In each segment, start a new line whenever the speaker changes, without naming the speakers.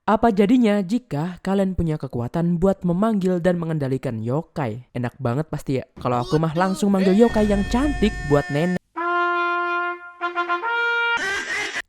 Apa jadinya jika kalian punya kekuatan buat memanggil dan mengendalikan yokai? Enak banget pasti ya. Kalau aku mah langsung manggil yokai yang cantik buat nenek.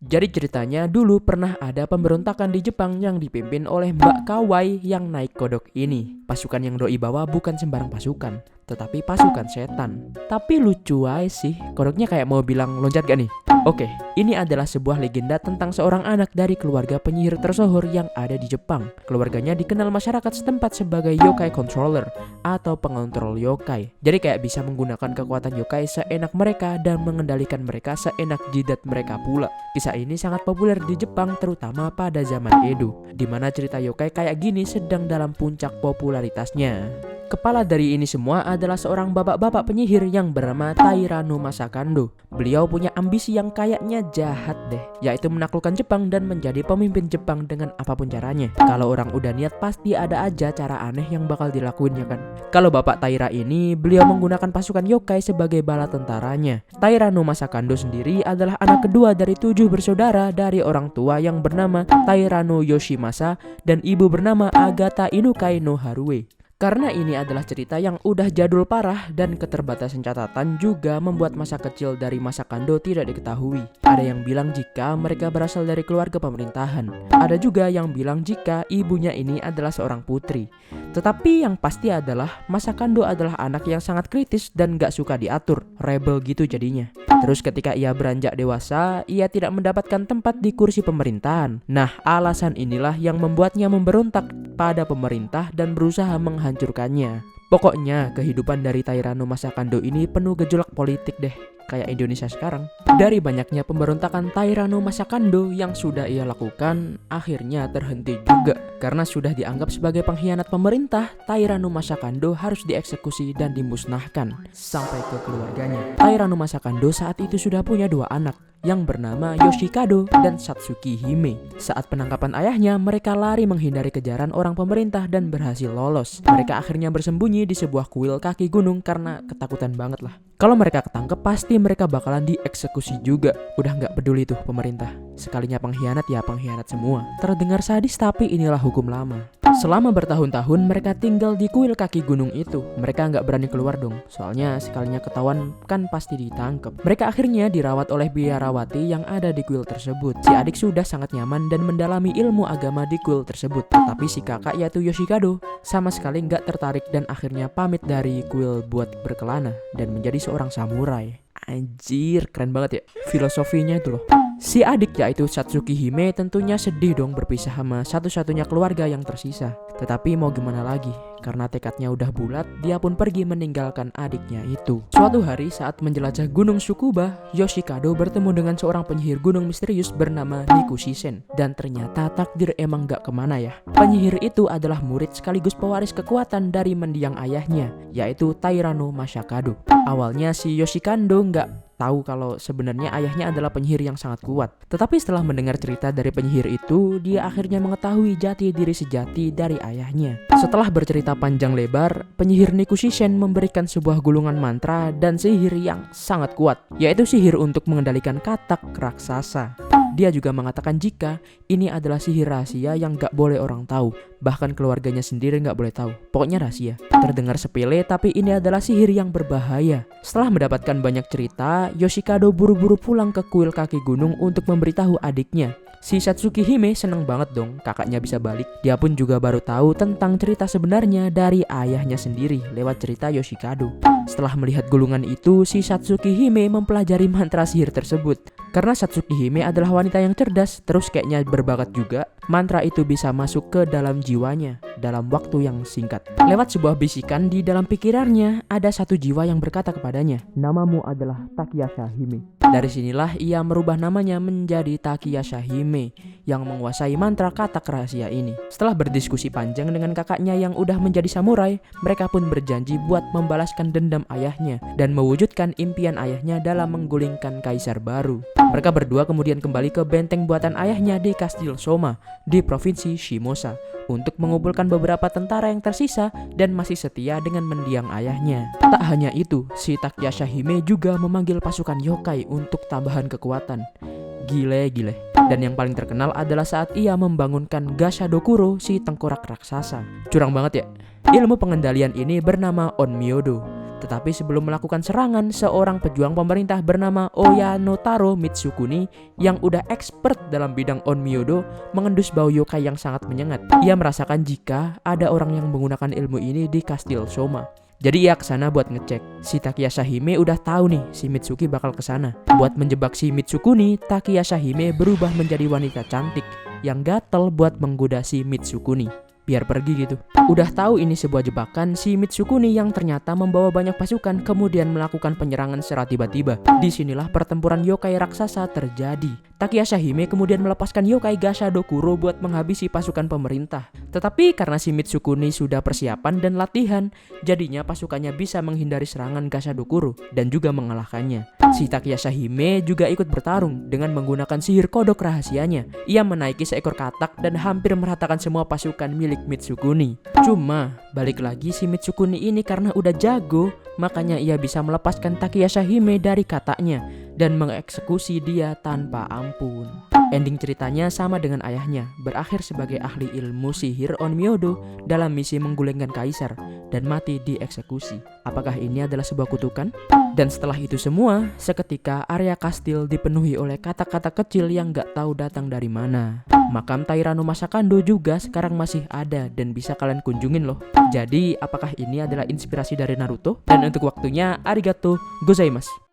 Jadi ceritanya dulu pernah ada pemberontakan di Jepang yang dipimpin oleh Mbak Kawai yang naik kodok ini. Pasukan yang doi bawa bukan sembarang pasukan, tetapi pasukan setan. Tapi lucu aja sih, kodoknya kayak mau bilang loncat gak nih? Oke, ini adalah sebuah legenda tentang seorang anak dari keluarga penyihir tersohor yang ada di Jepang. Keluarganya dikenal masyarakat setempat sebagai yokai controller atau pengontrol yokai. Jadi kayak bisa menggunakan kekuatan yokai seenak mereka dan mengendalikan mereka seenak jidat mereka pula. Kisah ini sangat populer di Jepang terutama pada zaman Edo, di mana cerita yokai kayak gini sedang dalam puncak popularitasnya. Kepala dari ini semua adalah seorang bapak-bapak penyihir yang bernama Taira no Masakando. Beliau punya ambisi yang kayaknya jahat deh, yaitu menaklukkan Jepang dan menjadi pemimpin Jepang dengan apapun caranya. Kalau orang udah niat pasti ada aja cara aneh yang bakal dilakuin ya kan. Kalau bapak Taira ini, beliau menggunakan pasukan yokai sebagai bala tentaranya. Taira no Masakando sendiri adalah anak kedua dari 7 bersaudara dari orang tua yang bernama Taira no Yoshimasa dan ibu bernama Agata Inukai no Harue. Karena ini adalah cerita yang udah jadul parah dan keterbatasan catatan juga membuat masa kecil dari Masakando tidak diketahui. Ada yang bilang jika mereka berasal dari keluarga pemerintahan. Ada juga yang bilang jika ibunya ini adalah seorang putri. Tetapi yang pasti adalah Masakando adalah anak yang sangat kritis dan gak suka diatur, rebel gitu jadinya. Terus ketika ia beranjak dewasa, ia tidak mendapatkan tempat di kursi pemerintahan. Nah, alasan inilah yang membuatnya memberontak pada pemerintah dan berusaha menghancurkannya. Pokoknya kehidupan dari Taira no Masakando ini penuh gejolak politik deh, kayak Indonesia sekarang. Dari banyaknya pemberontakan Taira no Masakando yang sudah ia lakukan, akhirnya terhenti juga. Karena sudah dianggap sebagai pengkhianat pemerintah, Taira no Masakando harus dieksekusi dan dimusnahkan sampai ke keluarganya. Taira no Masakando saat itu sudah punya 2 anak yang bernama Yoshikado dan Satsuki Hime. Saat penangkapan ayahnya, mereka lari menghindari kejaran orang pemerintah dan berhasil lolos. Mereka akhirnya bersembunyi di sebuah kuil kaki gunung karena ketakutan banget lah. Kalau mereka ketangkep pasti mereka bakalan dieksekusi juga. Udah gak peduli tuh pemerintah. Sekalinya pengkhianat ya pengkhianat semua. Terdengar sadis tapi inilah hukum lama. Selama bertahun-tahun mereka tinggal di kuil kaki gunung itu. Mereka nggak berani keluar dong, soalnya sekalinya ketahuan kan pasti ditangkap. Mereka akhirnya dirawat oleh biarawati yang ada di kuil tersebut. Si adik sudah sangat nyaman dan mendalami ilmu agama di kuil tersebut. Tetapi si kakak yaitu Yoshikado sama sekali nggak tertarik dan akhirnya pamit dari kuil buat berkelana dan menjadi seorang samurai. Anjir, keren banget ya filosofinya itu loh. Si adik yaitu Satsuki Hime tentunya sedih dong berpisah sama satu-satunya keluarga yang tersisa. Tetapi mau gimana lagi, karena tekadnya udah bulat, dia pun pergi meninggalkan adiknya itu. Suatu hari saat menjelajah gunung Tsukuba, Yoshikado bertemu dengan seorang penyihir gunung misterius bernama Nikusisen. Dan ternyata takdir emang gak kemana ya. Penyihir itu adalah murid sekaligus pewaris kekuatan dari mendiang ayahnya, yaitu Taira no Masakado. Awalnya si Yoshikado gak tahu kalau sebenarnya ayahnya adalah penyihir yang sangat kuat. Tetapi setelah mendengar cerita dari penyihir itu, dia akhirnya mengetahui jati diri sejati dari ayahnya. Setelah bercerita panjang lebar, penyihir Nikusisen memberikan sebuah gulungan mantra dan sihir yang sangat kuat, yaitu sihir untuk mengendalikan katak raksasa. Dia juga mengatakan jika ini adalah sihir rahasia yang gak boleh orang tahu. Bahkan keluarganya sendiri gak boleh tahu. Pokoknya rahasia. Terdengar sepele tapi ini adalah sihir yang berbahaya. Setelah mendapatkan banyak cerita, Yoshikado buru-buru pulang ke kuil kaki gunung untuk memberitahu adiknya. Si Satsuki Hime seneng banget dong kakaknya bisa balik. Dia pun juga baru tahu tentang cerita sebenarnya dari ayahnya sendiri lewat cerita Yoshikado. Setelah melihat gulungan itu, si Satsuki Hime mempelajari mantra sihir tersebut. Karena Satsuki Hime adalah wanita yang cerdas, terus kayaknya berbakat juga, mantra itu bisa masuk ke dalam jiwanya dalam waktu yang singkat. Lewat sebuah bisikan di dalam pikirannya, ada satu jiwa yang berkata kepadanya, "Namamu adalah Takiyasha Hime." Dari sinilah ia merubah namanya menjadi Takiyasha Hime yang menguasai mantra katak rahasia ini. Setelah berdiskusi panjang dengan kakaknya yang udah menjadi samurai, mereka pun berjanji buat membalaskan dendam ayahnya dan mewujudkan impian ayahnya dalam menggulingkan kaisar baru. Mereka berdua kemudian kembali ke benteng buatan ayahnya di Kastil Soma di provinsi Shimosa untuk mengumpulkan beberapa tentara yang tersisa dan masih setia dengan mendiang ayahnya. Tak hanya itu, si Takiyasha Hime juga memanggil pasukan yokai untuk tambahan kekuatan. gile-gile. Dan yang paling terkenal adalah saat ia membangunkan Gashadokuro, si tengkorak raksasa. Curang banget ya. Ilmu pengendalian ini bernama Onmyodo. Tetapi sebelum melakukan serangan, seorang pejuang pemerintah bernama Oyanotaro Mitsukuni yang udah expert dalam bidang Onmyodo mengendus bau yokai yang sangat menyengat. Ia merasakan jika ada orang yang menggunakan ilmu ini di Kastil Soma. Jadi ia kesana buat ngecek. Si Takayasa Hime udah tahu nih si Mitsuki bakal kesana. Buat menjebak si Mitsukuni, Takayasa Hime berubah menjadi wanita cantik yang gatel buat menggoda si Mitsukuni biar pergi gitu. Udah tahu ini sebuah jebakan, si Mitsukuni yang ternyata membawa banyak pasukan kemudian melakukan penyerangan secara tiba-tiba. Disinilah pertempuran yokai raksasa terjadi. Takayasa Hime kemudian melepaskan yokai Gashadokuro buat menghabisi pasukan pemerintah. Tetapi karena si Mitsukuni sudah persiapan dan latihan, jadinya pasukannya bisa menghindari serangan Gashadokuro dan juga mengalahkannya. Si Takayasa Hime juga ikut bertarung dengan menggunakan sihir kodok rahasianya. Ia menaiki seekor katak dan hampir meratakan semua pasukan milik Mitsukuni. Cuma balik lagi si Mitsukuni ini karena udah jago, makanya ia bisa melepaskan Takayasa Hime dari kataknya dan mengeksekusi dia tanpa ampun. Ending ceritanya sama dengan ayahnya, berakhir sebagai ahli ilmu sihir Onmyodo dalam misi menggulingkan kaisar dan mati dieksekusi. Apakah ini adalah sebuah kutukan? Dan setelah itu semua, seketika area kastil dipenuhi oleh kata-kata kecil yang gak tahu datang dari mana. Makam Tairano Masakando juga sekarang masih ada dan bisa kalian kunjungin loh. Jadi apakah ini adalah inspirasi dari Naruto? Dan untuk waktunya, arigato gozaimasu.